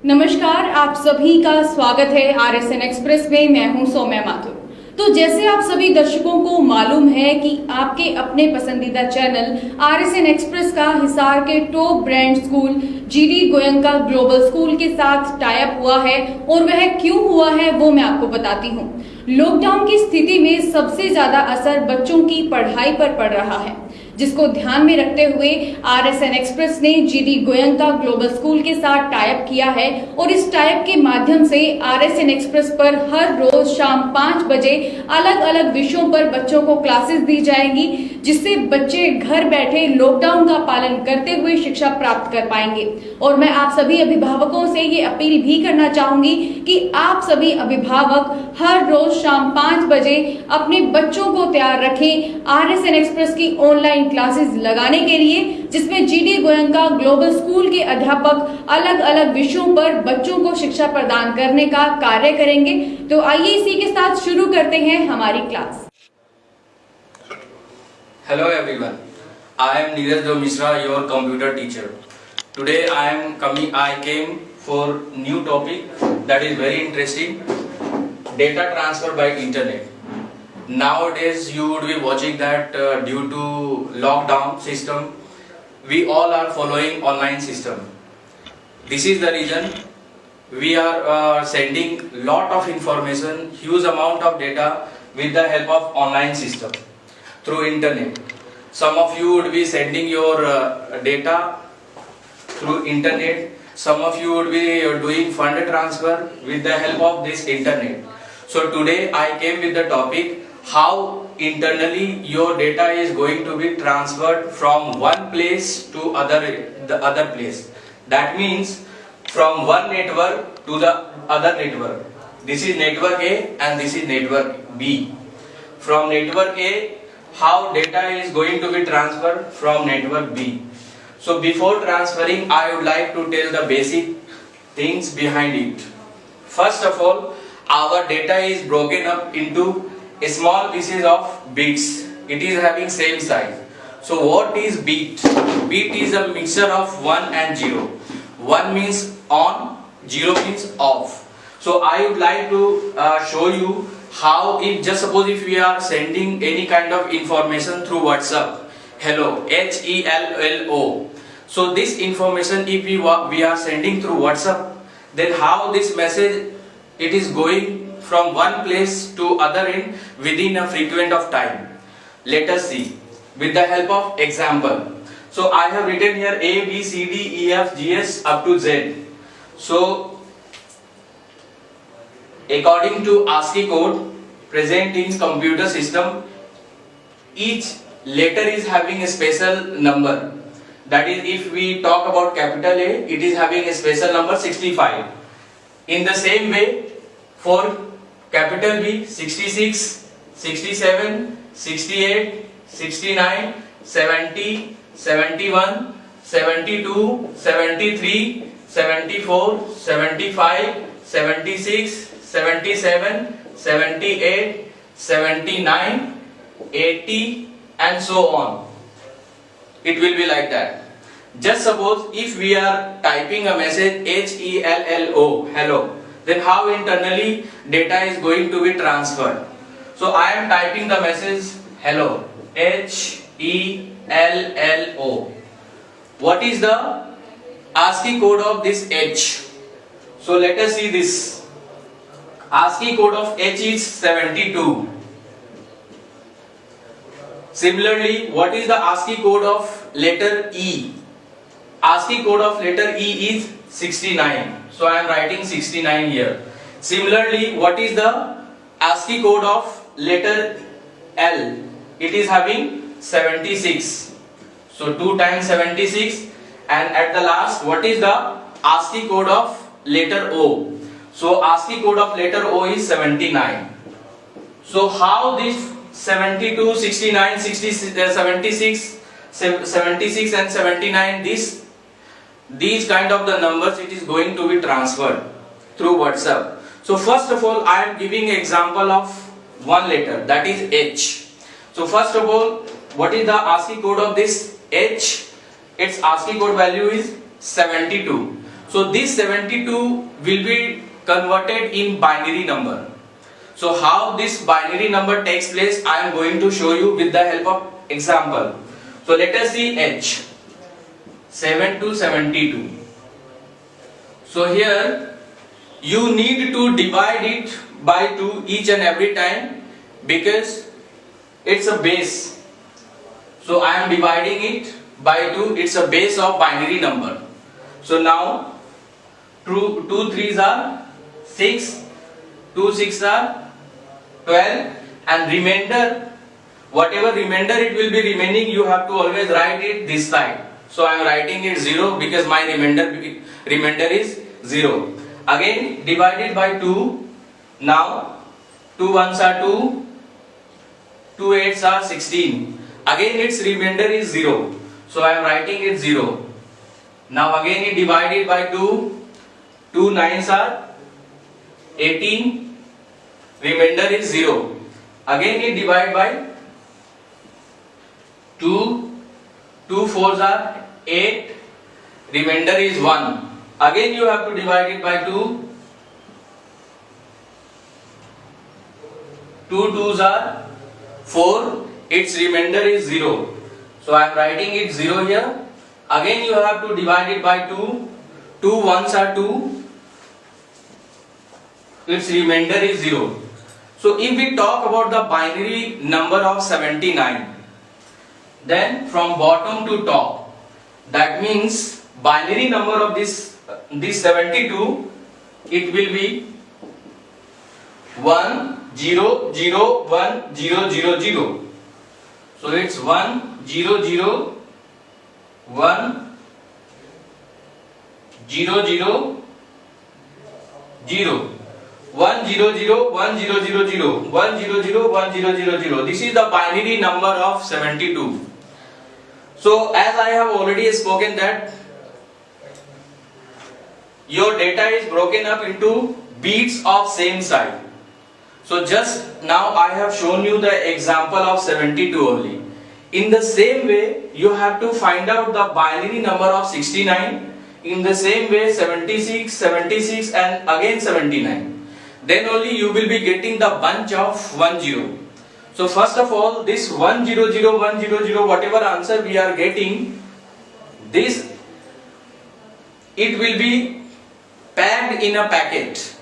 नमस्कार, आप सभी का स्वागत है आरएसएन एक्सप्रेस में। मैं हूं सौम्या माथुर। तो जैसे आप सभी दर्शकों को मालूम है कि आपके अपने पसंदीदा चैनल आरएसएन एक्सप्रेस का हिसार के top brand school GD Goenka global school के साथ टाई अप हुआ है, और वह क्यों हुआ है वो मैं आपको बताती हूँ। लॉकडाउन की स्थिति में सबसे ज्यादा असर बच्चों की पढ़ाई पर पड़ रहा है, जिसको ध्यान में रखते हुए आरएसएन एक्सप्रेस ने जीडी गोयनका ग्लोबल स्कूल के साथ टाई अप किया है। और इस टाई अप के माध्यम से आरएसएन एक्सप्रेस पर हर रोज शाम 5 बजे अलग अलग विषयों पर बच्चों को क्लासेस दी जाएंगी, जिससे बच्चे घर बैठे लॉकडाउन का पालन करते हुए शिक्षा प्राप्त कर पाएंगे। और मैं आप सभी अभिभावकों से ये अपील भी करना चाहूंगी कि आप सभी अभिभावक हर रोज शाम 5 बजे अपने बच्चों को तैयार रखें आरएसएन एक्सप्रेस की ऑनलाइन क्लासेस लगाने के लिए, जिसमें जीडी गोयनका ग्लोबल स्कूल के अध्यापक अलग अलग विषयों पर बच्चों को शिक्षा प्रदान करने का कार्य करेंगे। तो आइए इसी के साथ शुरू करते हैं हमारी class. Hello everyone, I am Neeraj Dev Mishra, your computer teacher. Today I came for new topic that is very interesting, data transfer by internet. Nowadays you would be watching that due to lockdown system, we all are following online system. This is the reason we are sending lot of information, huge amount of data with the help of online system through internet. Some of you would be sending your data through internet. Some of you would be doing fund transfer with the help of this internet. So today I came with the topic how internally your data is going to be transferred from one place to the other place. That means from one network to the other network. This is network A and this is network B. From network A, how data is going to be transferred from network B. So before transferring, I would like to tell the basic things behind it. First of all, our data is broken up into small pieces of bits. It is having same size. So what is bit? Bit is a mixture of 1 and 0. 1 means on, 0 means off. So I would like to show you how, if just suppose if we are sending any kind of information through WhatsApp, hello, HELLO. So this information if we are sending through WhatsApp, then how this message it is going from one place to other end within a frequent of time. Let us see with the help of example. So I have written here A, B, C, D, E, F, G, S up to Z. So according to ASCII code present in computer system, each letter is having a special number. That is, if we talk about capital A, it is having a special number 65. In the same way, for capital B, 66, 67, 68, 69, 70, 71, 72, 73, 74, 75, 76, 77, 78, 79, 80 and so on. It will be like that. Just suppose if we are typing a message HELLO, hello, then how internally data is going to be transferred. So I am typing the message hello, HELLO. What is the ASCII code of this H? So let us see this. ASCII code of H is 72. Similarly, what is the ASCII code of letter E? ASCII code of letter E is 69. So I am writing 69 here. Similarly, what is the ASCII code of letter L? It is having 76. So 2 times 76, and at the last, what is the ASCII code of letter O? So ASCII code of letter O is 79. So how this 72, 69, 76, 76 and 79, these kind of the numbers it is going to be transferred through WhatsApp. So first of all, I am giving example of one letter, that is H. So first of all, what is the ASCII code of this H? Its ASCII code value is 72. So this 72 will be converted in binary number. So how this binary number takes place, I am going to show you with the help of example. So let us see H, 7 to 72. So here you need to divide it by 2 each and every time because it's a base. So I am dividing it by 2, it's a base of binary number. So now 2 3s are 6, 2 6 are 12, and remainder, whatever remainder it will be remaining, you have to always write it this side. So I am writing it 0 because my remainder is 0. Again divided by 2. Now 2 1s are 2, 2 8s are 16. Again its remainder is 0. So I am writing it 0. Now again it divided by 2, 2 9s are 18. Remainder is 0. Again it divide by 2, 2 4s are 8. Remainder is 1. Again you have to divide it by 2, 2 2s are 4. Its remainder is 0. So I am writing it 0 here. Again you have to divide it by 2, 2 1s are 2. Its remainder is 0. So if we talk about the binary number of 79, then from bottom to top, that means binary number of this 72, it will be 1 0 0 1 0 0 0. So it's 1 0 0 1 0 0 0. 1 0 0 1 0 0 0 1 0 0 1 0 0 0. This is the binary number of 72. So as I have already spoken that your data is broken up into bits of same size. So just now I have shown you the example of 72 only. In the same way you have to find out the binary number of 69. In the same way 76, 76 and again 79. Then only you will be getting the bunch of 10. So first of all, this 100 100 whatever answer we are getting, this it will be packed in a packet.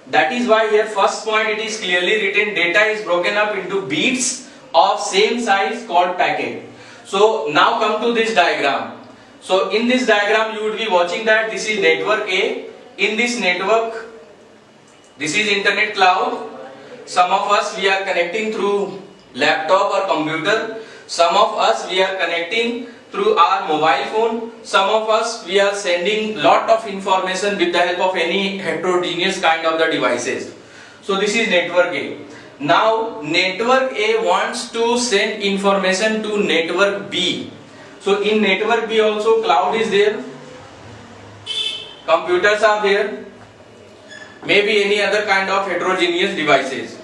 That is why here first point it is clearly written, data is broken up into bits of same size called packet. So now come to this diagram. So in this diagram you would be watching that this is network A. In this network, this is internet cloud. Some of us we are connecting through laptop or computer. Some of us we are connecting through our mobile phone. Some of us we are sending lot of information with the help of any heterogeneous kind of the devices. So this is network A. Now network A wants to send information to network B. So in network B also cloud is there, computers are there, maybe any other kind of heterogeneous devices.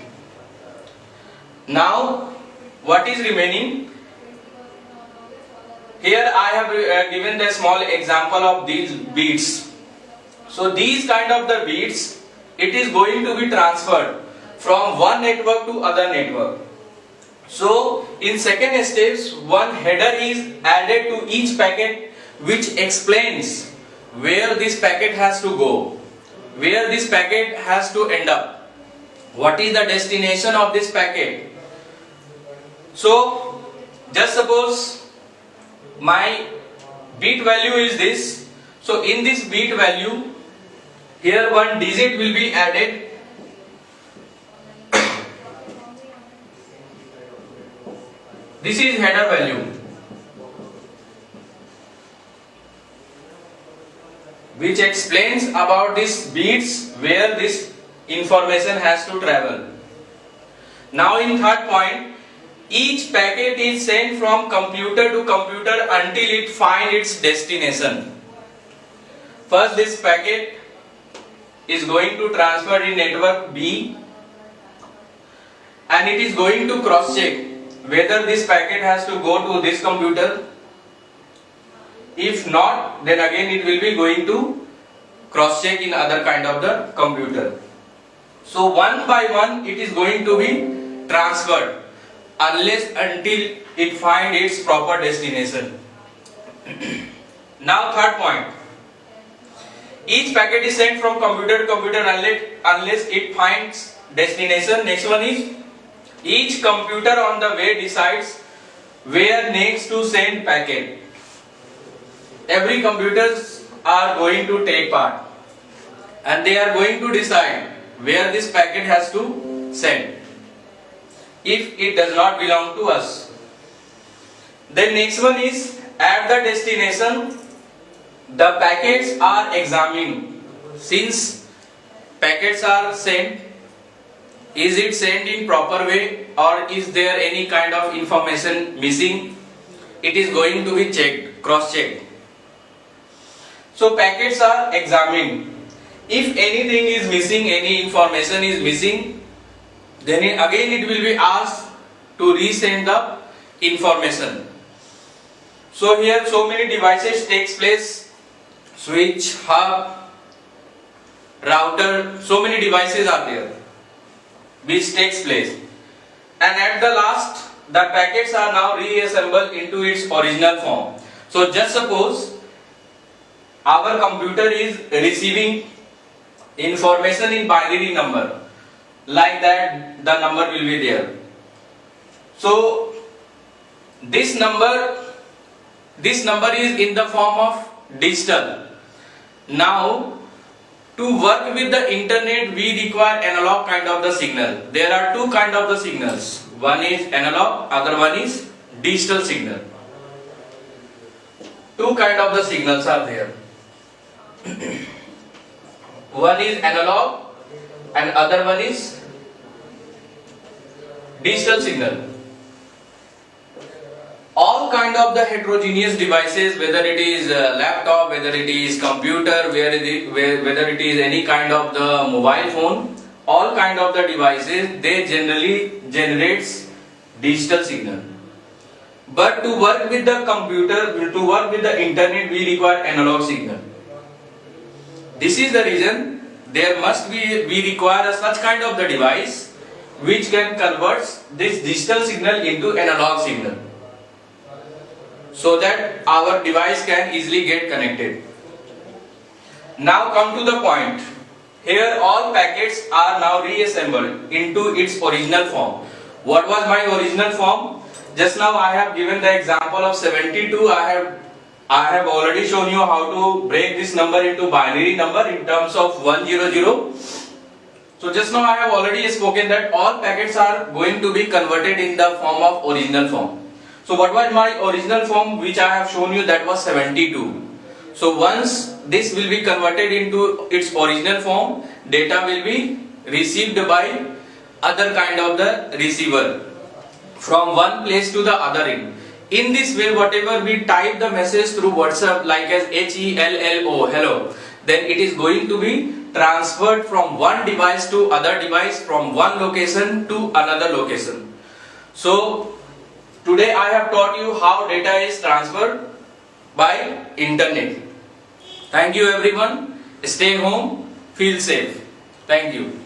Now what is remaining? Here I have given the small example of these bits. So these kind of the bits, it is going to be transferred from one network to other network. So in second stage, one header is added to each packet which explains where this packet has to go, where this packet has to end up, what is the destination of this packet. So just suppose my bit value is this. So in this bit value, here one digit will be added. This is header value, which explains about these bits where this information has to travel. Now in third point, each packet is sent from computer to computer until it finds its destination. First this packet is going to transfer in network B and it is going to cross check whether this packet has to go to this computer. If not, then again it will be going to cross check in other kind of the computer. So one by one it is going to be transferred unless until it find its proper destination. Now third point, each packet is sent from computer to computer unless it finds destination. Next one is, each computer on the way decides where next to send packet. Every computers are going to take part and they are going to decide where this packet has to send if it does not belong to us. Then next one is, at the destination the packets are examined. Since packets are sent, is it sent in proper way or is there any kind of information missing? It is going to be checked, cross checked. So packets are examined. If anything is missing, any information is missing, then again it will be asked to resend the information. So here so many devices takes place, switch, hub, router, so many devices are there which takes place, and at the last the packets are now reassembled into its original form. So just suppose our computer is receiving information in binary number, like that the number will be there. So this number is in the form of digital. Now to work with the internet we require analog kind of the signal. There are two kind of the signals, one is analog, other one is digital signal. Two kind of the signals are there. One is analog and other one is digital signal. All kind of the heterogeneous devices, whether it is laptop, whether it is computer, whether it is any kind of the mobile phone, all kind of the devices, they generally generates digital signal. But to work with the computer, to work with the internet, we require analog signal. This is the reason there must be, we require such kind of the device which can convert this digital signal into analog signal, so that our device can easily get connected. Now come to the point. Here all packets are now reassembled into its original form. What was my original form? Just now I have given the example of 72. I have already shown you how to break this number into binary number in terms of 100. So just now I have already spoken that all packets are going to be converted in the form of original form. So what was my original form which I have shown you? That was 72. So once this will be converted into its original form, data will be received by other kind of the receiver from one place to the other end. In this way, whatever we type the message through WhatsApp like as HELLO, hello, then it is going to be transferred from one device to other device, from one location to another location. So today I have taught you how data is transferred by internet. Thank you everyone. Stay home, feel safe. Thank you.